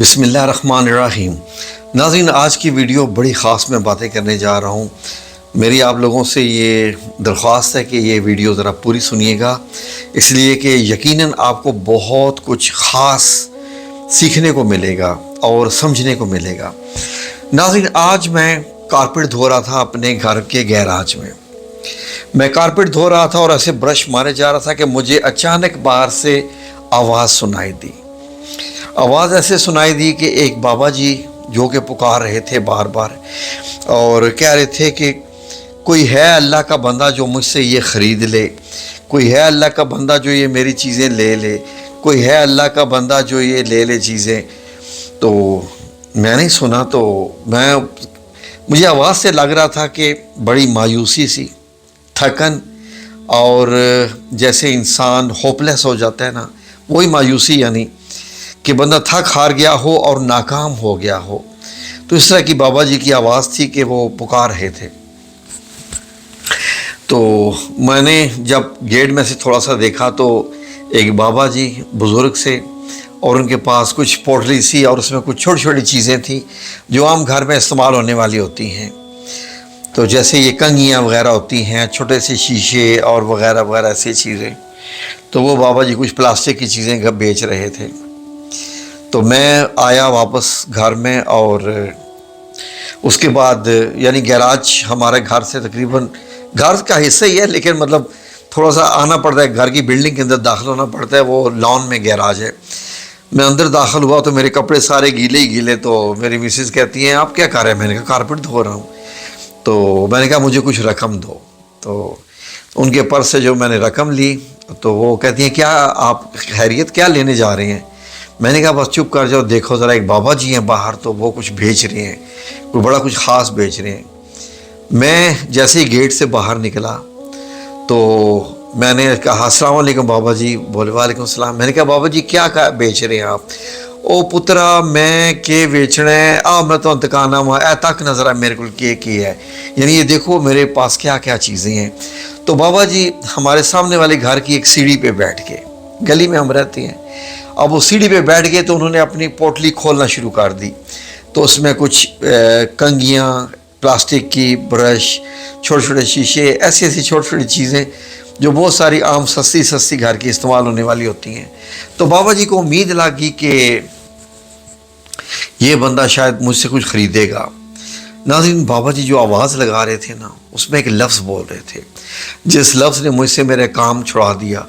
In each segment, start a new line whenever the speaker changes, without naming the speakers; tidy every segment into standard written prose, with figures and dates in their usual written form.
بسم اللہ الرحمن الرحیم۔ ناظرین، آج کی ویڈیو بڑی خاص میں باتیں کرنے جا رہا ہوں۔ میری آپ لوگوں سے یہ درخواست ہے کہ یہ ویڈیو ذرا پوری سنیے گا، اس لیے کہ یقیناً آپ کو بہت کچھ خاص سیکھنے کو ملے گا اور سمجھنے کو ملے گا۔ ناظرین، آج میں کارپیٹ دھو رہا تھا اپنے گھر کے گیراج میں کارپیٹ دھو رہا تھا اور ایسے برش مارے جا رہا تھا کہ مجھے اچانک باہر سے آواز سنائی دی۔ آواز ایسے سنائی دی کہ ایک بابا جی جو کہ پکار رہے تھے بار بار اور کہہ رہے تھے کہ کوئی ہے اللہ کا بندہ جو مجھ سے یہ خرید لے، کوئی ہے اللہ کا بندہ جو یہ میری چیزیں لے لے، کوئی ہے اللہ کا بندہ جو یہ لے لے چیزیں۔ تو میں نے سنا تو مجھے آواز سے لگ رہا تھا کہ بڑی مایوسی سی، تھکن، اور جیسے انسان ہوپلیس ہو جاتا ہے نا، وہی مایوسی، یعنی کہ بندہ تھک ہار گیا ہو اور ناکام ہو گیا ہو۔ تو اس طرح کی بابا جی کی آواز تھی کہ وہ پکار رہے تھے۔ تو میں نے جب گیٹ میں سے تھوڑا سا دیکھا تو ایک بابا جی بزرگ سے، اور ان کے پاس کچھ پوٹلی سی اور اس میں کچھ چھوٹی چھوٹی چیزیں تھیں جو عام گھر میں استعمال ہونے والی ہوتی ہیں۔ تو جیسے یہ کنگھیاں وغیرہ ہوتی ہیں، چھوٹے سے شیشے اور وغیرہ وغیرہ ایسی چیزیں، تو وہ بابا جی کچھ پلاسٹک کی چیزیں بیچ رہے تھے۔ تو میں آیا واپس گھر میں، اور اس کے بعد یعنی گیراج ہمارے گھر سے تقریباً گھر کا حصہ ہی ہے، لیکن مطلب تھوڑا سا آنا پڑتا ہے، گھر کی بلڈنگ کے اندر داخل ہونا پڑتا ہے، وہ لان میں گیراج ہے۔ میں اندر داخل ہوا تو میرے کپڑے سارے گیلے ہی گیلے، تو میری مسز کہتی ہیں آپ کیا کر رہے ہیں؟ میں نے کہا کارپیٹ دھو رہا ہوں۔ تو میں نے کہا مجھے کچھ رقم دو۔ تو ان کے پرس سے جو میں نے رقم لی، تو وہ کہتی ہیں کیا آپ خیریت، کیا لینے جا رہے ہیں؟ میں نے کہا بس چپ کر جاؤ، دیکھو ذرا ایک بابا جی ہیں باہر، تو وہ کچھ بیچ رہے ہیں، کوئی بڑا کچھ خاص بیچ رہے ہیں۔ میں جیسے ہی گیٹ سے باہر نکلا تو میں نے کہا السلام علیکم بابا جی۔ بولے وعلیکم السلام۔ میں نے کہا بابا جی کیا بیچ رہے ہیں آپ؟ او پترا میں کے بیچنا ہے میں تو انتقانا ہوا اے تک نظر ہے میرے کو کی ہے، یعنی یہ دیکھو میرے پاس کیا کیا چیزیں ہیں۔ تو بابا جی ہمارے سامنے والے گھر کی ایک سیڑھی پہ بیٹھ کے، گلی میں ہم رہتے ہیں، اب وہ سیڑھی پہ بیٹھ گئے تو انہوں نے اپنی پوٹلی کھولنا شروع کر دی۔ تو اس میں کچھ کنگھیاں، پلاسٹک کی برش، چھوٹے چھوٹے شیشے، ایسی چھوٹی چھوٹی چیزیں جو بہت ساری عام سستی گھر کی استعمال ہونے والی ہوتی ہیں۔ تو بابا جی کو امید لگی کہ یہ بندہ شاید مجھ سے کچھ خریدے گا۔ ناظرین، بابا جی جو آواز لگا رہے تھے نا، اس میں ایک لفظ بول رہے تھے جس لفظ نے مجھ سے میرے کام چھڑا دیا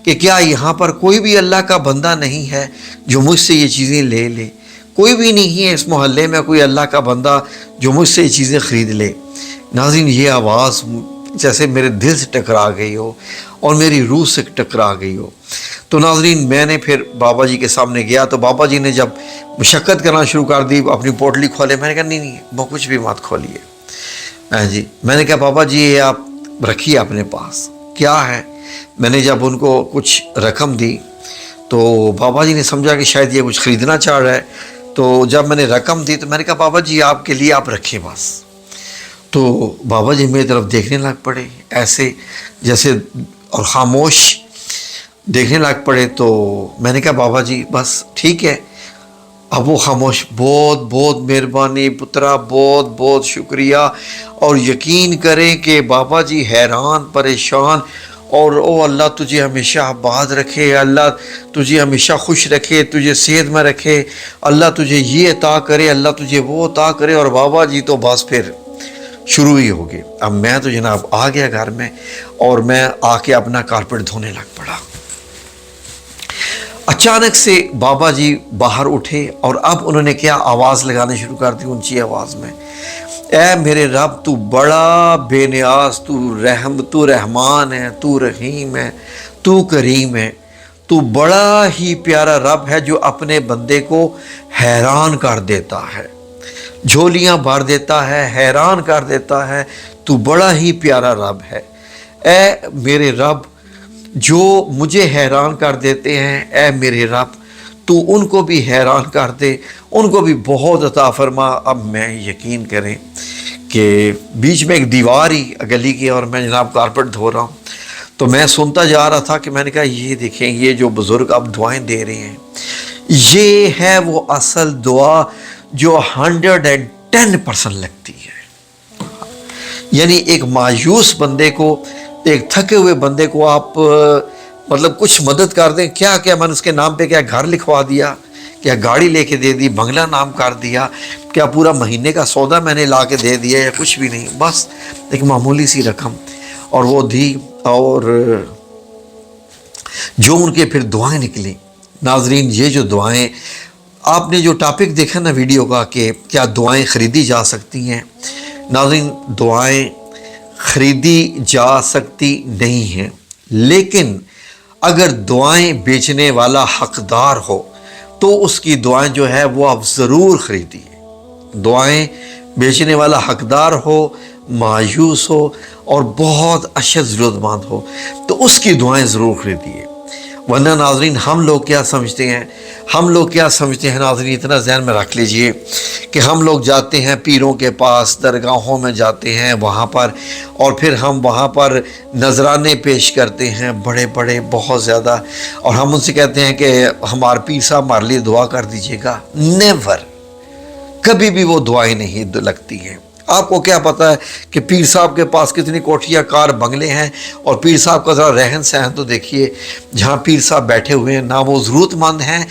کہ کیا یہاں پر کوئی بھی اللہ کا بندہ نہیں ہے جو مجھ سے یہ چیزیں لے لے؟ کوئی بھی نہیں ہے اس محلے میں کوئی اللہ کا بندہ جو مجھ سے یہ چیزیں خرید لے۔ ناظرین، یہ آواز جیسے میرے دل سے ٹکرا گئی ہو اور میری روح سے ٹکرا گئی ہو۔ تو ناظرین، میں نے پھر بابا جی کے سامنے گیا تو بابا جی نے جب مشقت کرنا شروع کر دی، اپنی پوٹلی کھولے، میں نے کہا نہیں وہ کچھ بھی مت کھولیے جی۔ میں نے کہا بابا جی یہ آپ رکھیے اپنے پاس، کیا ہے؟ میں نے جب ان کو کچھ رقم دی تو بابا جی نے سمجھا کہ شاید یہ کچھ خریدنا چاہ رہا ہے۔ تو جب میں نے رقم دی تو میں نے کہا بابا جی آپ کے لیے آپ رکھیں بس۔ تو بابا جی میری طرف دیکھنے لگ پڑے ایسے جیسے، اور خاموش دیکھنے لگ پڑے۔ تو میں نے کہا بابا جی بس ٹھیک ہے۔ اب وہ خاموش، بہت بہت مہربانی پترا، بہت بہت شکریہ۔ اور یقین کریں کہ بابا جی حیران پریشان، اور او اللہ تجھے ہمیشہ آباد رکھے، اللہ تجھے ہمیشہ خوش رکھے، تجھے صحت میں رکھے، اللہ تجھے یہ عطا کرے، اللہ تجھے وہ عطا کرے۔ اور بابا جی تو بس پھر شروع ہی ہو گئے۔ اب میں تو جناب آ گیا گھر میں، اور میں آ کے اپنا کارپیٹ دھونے لگ پڑا۔ اچانک سے بابا جی باہر اٹھے، اور اب انہوں نے کیا آواز لگانے شروع کر دی اونچی آواز میں، اے میرے رب تو بڑا بے نیاز، تو رحمان ہے، تو رحیم ہے، تو کریم ہے، تو بڑا ہی پیارا رب ہے جو اپنے بندے کو حیران کر دیتا ہے، جھولیاں بھر دیتا ہے، حیران کر دیتا ہے، تو بڑا ہی پیارا رب ہے۔ اے میرے رب جو مجھے حیران کر دیتے ہیں، اے میرے رب تو ان کو بھی حیران کر دے، ان کو بھی بہت عطا فرما۔ اب میں یقین کریں کہ بیچ میں ایک دیوار ہی گلی کی، اور میں جناب کارپیٹ دھو رہا ہوں، تو میں سنتا جا رہا تھا کہ میں نے کہا یہ دیکھیں یہ جو بزرگ اب دعائیں دے رہے ہیں، یہ ہے وہ اصل دعا جو 110% لگتی ہے۔ یعنی ایک مایوس بندے کو، ایک تھکے ہوئے بندے کو آپ مطلب کچھ مدد کر دیں، کیا میں نے اس کے نام پہ کیا گھر لکھوا دیا، کیا گاڑی لے کے دے دی، بنگلہ نام کر دیا، کیا پورا مہینے کا سودا میں نے لا کے دے دیا، یا کچھ بھی نہیں، بس ایک معمولی سی رقم اور وہ دی، اور جو ان کے پھر دعائیں نکلیں۔ ناظرین یہ جو دعائیں، آپ نے جو ٹاپک دیکھا نا ویڈیو کا کہ کیا دعائیں خریدی جا سکتی ہیں، ناظرین دعائیں خریدی جا سکتی نہیں ہیں، لیکن اگر دعائیں بیچنے والا حقدار ہو تو اس کی دعائیں جو ہے وہ آپ ضرور خریدیے۔ دعائیں بیچنے والا حقدار ہو، مایوس ہو اور بہت اشد ضرورت مند ہو تو اس کی دعائیں ضرور خریدیے۔ ورنہ ناظرین ہم لوگ کیا سمجھتے ہیں ناظرین، اتنا ذہن میں رکھ لیجئے کہ ہم لوگ جاتے ہیں پیروں کے پاس، درگاہوں میں جاتے ہیں وہاں پر، اور پھر ہم وہاں پر نذرانے پیش کرتے ہیں بڑے بڑے بہت زیادہ، اور ہم ان سے کہتے ہیں کہ ہمارے پیر صاحب ہمارے لیے دعا کر دیجیے گا۔ نیور، کبھی بھی وہ دعائیں نہیں لگتی ہیں۔ آپ کو کیا پتہ ہے کہ پیر صاحب کے پاس کتنی کوٹھیاں، کار، بنگلے ہیں، اور پیر صاحب کا ذرا رہن سہن تو دیکھیے، جہاں پیر صاحب بیٹھے ہوئے ہیں نہ وہ ضرورت مند ہیں،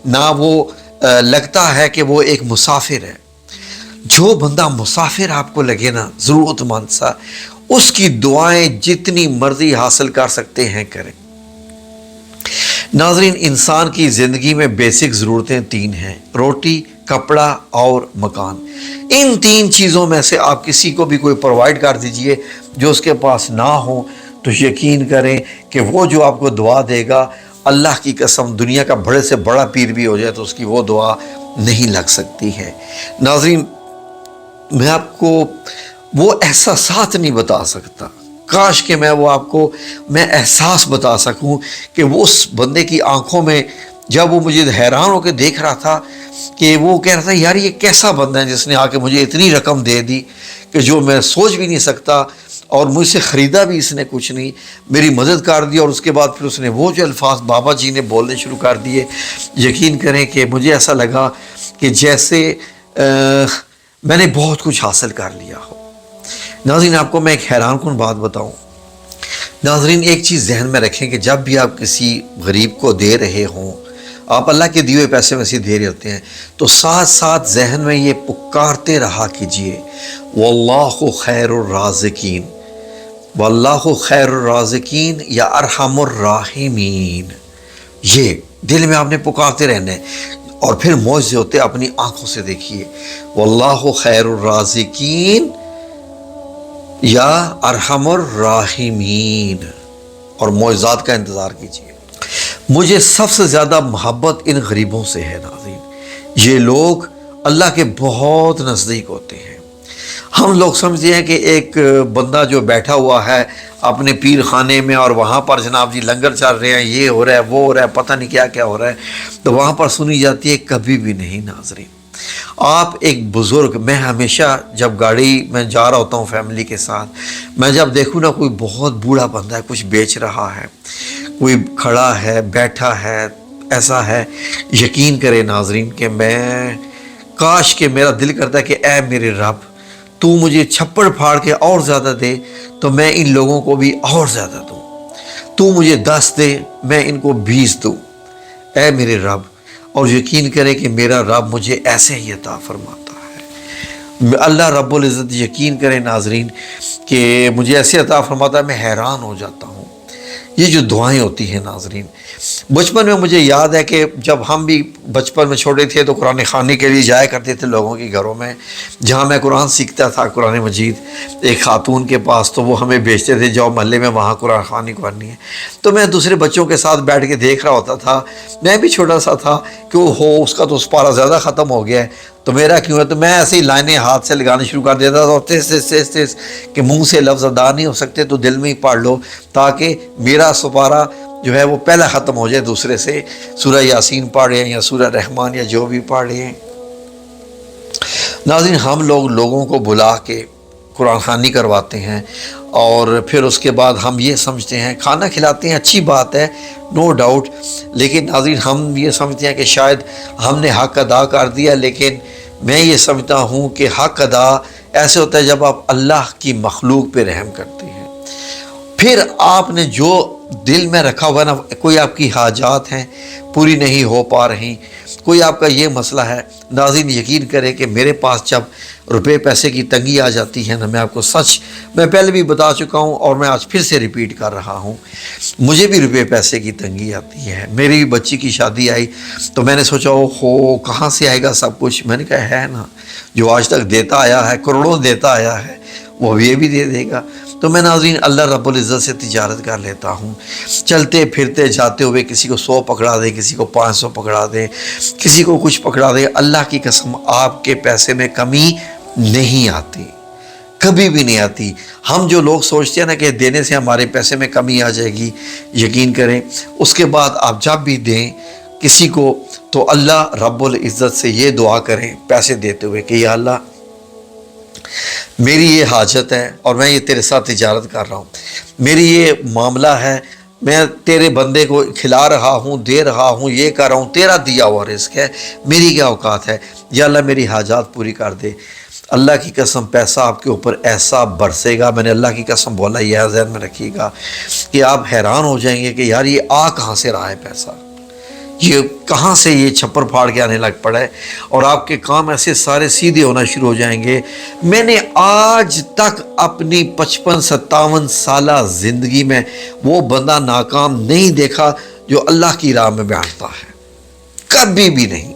نہ وہ لگتا ہے کہ وہ ایک مسافر ہے۔ جو بندہ مسافر آپ کو لگے نا، ضرورت مند سا، اس کی دعائیں جتنی مرضی حاصل کر سکتے ہیں کریں۔ ناظرین انسان کی زندگی میں بیسک ضرورتیں 3 ہیں: روٹی، کپڑا اور مکان۔ ان 3 چیزوں میں سے آپ کسی کو بھی کوئی پرووائڈ کر دیجئے جو اس کے پاس نہ ہو، تو یقین کریں کہ وہ جو آپ کو دعا دے گا، اللہ کی قسم دنیا کا بڑے سے بڑا پیر بھی ہو جائے تو اس کی وہ دعا نہیں لگ سکتی ہے۔ ناظرین میں آپ کو وہ احساسات نہیں بتا سکتا، کاش کہ میں وہ آپ کو احساس بتا سکوں کہ وہ اس بندے کی آنکھوں میں، جب وہ مجھے حیران ہو کے دیکھ رہا تھا کہ وہ کہہ رہا تھا یار یہ کیسا بندہ ہے جس نے آ کے مجھے اتنی رقم دے دی کہ جو میں سوچ بھی نہیں سکتا، اور مجھ سے خریدا بھی اس نے کچھ نہیں، میری مدد کر دی، اور اس کے بعد پھر اس نے وہ جو الفاظ بابا جی نے بولنے شروع کر دیے، یقین کریں کہ مجھے ایسا لگا کہ جیسے میں نے بہت کچھ حاصل کر لیا ہو۔ ناظرین آپ کو میں ایک حیران کن بات بتاؤں، ناظرین ایک چیز ذہن میں رکھیں کہ جب بھی آپ کسی غریب کو دے رہے ہوں، آپ اللہ کے دیے ہوئے پیسے ویسے دے رہے ہوتے ہیں، تو ساتھ ساتھ ذہن میں یہ پکارتے رہا کیجئے واللہ خیر الرازقین، واللہ خیر الرازقین یا ارحم الراحمین، یہ دل میں آپ نے پکارتے رہنا ہے، اور پھر معجزے ہوتے اپنی آنکھوں سے دیکھیے، واللہ خیر الرازقین یا ارحم الراحمین، اور معجزات کا انتظار کیجیے۔ مجھے سب سے زیادہ محبت ان غریبوں سے ہے ناظرین، یہ لوگ اللہ کے بہت نزدیک ہوتے ہیں۔ ہم لوگ سمجھتے ہیں کہ ایک بندہ جو بیٹھا ہوا ہے اپنے پیر خانے میں، اور وہاں پر جناب جی لنگر چل رہے ہیں، یہ ہو رہا ہے وہ ہو رہا ہے، پتہ نہیں کیا کیا ہو رہا ہے، تو وہاں پر سنی جاتی ہے، کبھی بھی نہیں ناظرین۔ آپ ایک بزرگ، میں ہمیشہ جب گاڑی میں جا رہا ہوتا ہوں فیملی کے ساتھ، میں جب دیکھوں نا کوئی بہت بوڑھا بندہ ہے کچھ بیچ رہا ہے، کوئی کھڑا ہے، بیٹھا ہے، ایسا ہے، یقین کرے ناظرین کہ میں کاش کہ میرا دل کرتا ہے کہ اے میرے رب تو مجھے چھپڑ پھاڑ کے اور زیادہ دے تو میں ان لوگوں کو بھی اور زیادہ دوں، تو مجھے 10 دے میں ان کو 20 دوں، اے میرے رب۔ اور یقین کرے کہ میرا رب مجھے ایسے ہی عطا فرماتا ہے۔ اللہ رب العزت یقین کرے ناظرین کہ مجھے ایسے عطا فرماتا ہے، میں حیران ہو جاتا ہوں۔ یہ جو دعائیں ہوتی ہیں ناظرین، بچپن میں مجھے یاد ہے کہ جب ہم بھی بچپن میں چھوٹے تھے تو قرآن خوانی کے لیے جایا کرتے تھے لوگوں کے گھروں میں، جہاں میں قرآن سیکھتا تھا قرآن مجید ایک خاتون کے پاس، تو وہ ہمیں بیچتے تھے جاؤ محلے میں وہاں قرآن خوانی کرنی ہے، تو میں دوسرے بچوں کے ساتھ بیٹھ کے دیکھ رہا ہوتا تھا، میں بھی چھوٹا سا تھا کہ وہ ہو اس کا تو پارا زیادہ ختم ہو گیا ہے تو میرا کیوں ہے، تو میں ایسے ہی لائنیں ہاتھ سے لگانے شروع کر دیتا تھا، اور تیز کہ منہ سے لفظ ادا نہیں ہو سکتے تو دل میں ہی پڑھ لو تاکہ میرا سپارہ جو ہے وہ پہلا ختم ہو جائے دوسرے سے، سورہ یاسین پڑھ رہے ہیں یا سورہ رحمان یا جو بھی پڑھ رہے ہیں۔ ناظرین ہم لوگوں کو بلا کے قرآن خوانی کرواتے ہیں، اور پھر اس کے بعد ہم یہ سمجھتے ہیں کھانا کھلاتے ہیں، اچھی بات ہے، نو ڈاؤٹ، لیکن ناظرین ہم یہ سمجھتے ہیں کہ شاید ہم نے حق ادا کر دیا، لیکن میں یہ سمجھتا ہوں کہ حق ادا ایسے ہوتا ہے جب آپ اللہ کی مخلوق پہ رحم کرتے ہیں، پھر آپ نے جو دل میں رکھا ہوا نا، کوئی آپ کی حاجات ہیں پوری نہیں ہو پا رہی، کوئی آپ کا یہ مسئلہ ہے، ناظرین یقین کرے کہ میرے پاس جب روپے پیسے کی تنگی آ جاتی ہے نا، میں آپ کو سچ میں پہلے بھی بتا چکا ہوں اور میں آج پھر سے ریپیٹ کر رہا ہوں، مجھے بھی روپے پیسے کی تنگی آتی ہے۔ میری بھی بچی کی شادی آئی تو میں نے سوچا اوہو کہاں سے آئے گا سب کچھ، میں نے کہا ہے نا جو آج تک دیتا آیا ہے، کروڑوں دیتا آیا ہے، وہ یہ بھی دے دے گا۔ تو میں ناظرین اللہ رب العزت سے تجارت کر لیتا ہوں، چلتے پھرتے جاتے ہوئے کسی کو 100 پکڑا دے، کسی کو 500 پکڑا دے، کسی کو کچھ پکڑا دے، اللہ کی قسم آپ کے پیسے میں کمی نہیں آتی، کبھی بھی نہیں آتی۔ ہم جو لوگ سوچتے ہیں نا کہ دینے سے ہمارے پیسے میں کمی آ جائے گی، یقین کریں اس کے بعد آپ جب بھی دیں کسی کو تو اللہ رب العزت سے یہ دعا کریں پیسے دیتے ہوئے کہ یا اللہ میری یہ حاجت ہے اور میں یہ تیرے ساتھ تجارت کر رہا ہوں، میری یہ معاملہ ہے، میں تیرے بندے کو کھلا رہا ہوں، دے رہا ہوں، یہ کر رہا ہوں، تیرا دیا ہوا رزق ہے، میری کیا اوقات ہے، یا اللہ میری حاجات پوری کر دے۔ اللہ کی قسم پیسہ آپ کے اوپر ایسا برسے گا، میں نے اللہ کی قسم بولا، یہ ذہن میں رکھیے گا کہ آپ حیران ہو جائیں گے کہ یار یہ آ کہاں سے رہا ہے پیسہ، یہ کہاں سے یہ چھپر پھاڑ کے آنے لگ پڑا ہے، اور آپ کے کام ایسے سارے سیدھے ہونا شروع ہو جائیں گے۔ میں نے آج تک اپنی 55-57 سالہ زندگی میں وہ بندہ ناکام نہیں دیکھا جو اللہ کی راہ میں بانٹتا ہے، کبھی بھی نہیں۔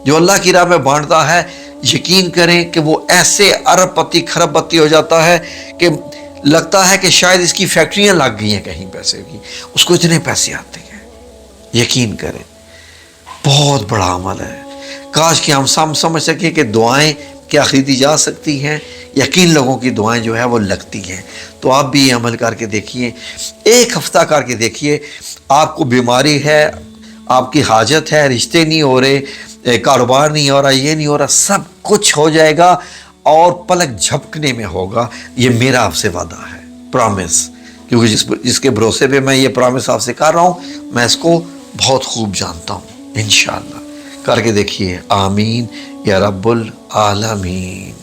جو اللہ کی راہ میں بانٹتا ہے یقین کریں کہ وہ ایسے ارب پتی کھرب پتی ہو جاتا ہے کہ لگتا ہے کہ شاید اس کی فیکٹریاں لگ گئی ہیں کہیں پیسے کی، اس کو اتنے پیسے آتے ہیں۔ یقین کریں بہت بڑا عمل ہے، کاش کہ ہم سمجھ سکیں کہ دعائیں کیا خریدی جا سکتی ہیں، یقین لوگوں کی دعائیں جو ہے وہ لگتی ہیں۔ تو آپ بھی یہ عمل کر کے دیکھیے، ایک ہفتہ کر کے دیکھیے، آپ کو بیماری ہے، آپ کی حاجت ہے، رشتے نہیں ہو رہے، کاروبار نہیں ہو رہا، یہ نہیں ہو رہا، سب کچھ ہو جائے گا اور پلک جھپکنے میں ہوگا، یہ میرا آپ سے وعدہ ہے، پرامس، کیونکہ جس کے بھروسے پہ میں یہ پرامس آپ سے کر رہا ہوں میں اس کو بہت خوب جانتا ہوں۔ انشاءاللہ کر کے دیکھیے، آمین یا رب العالمین۔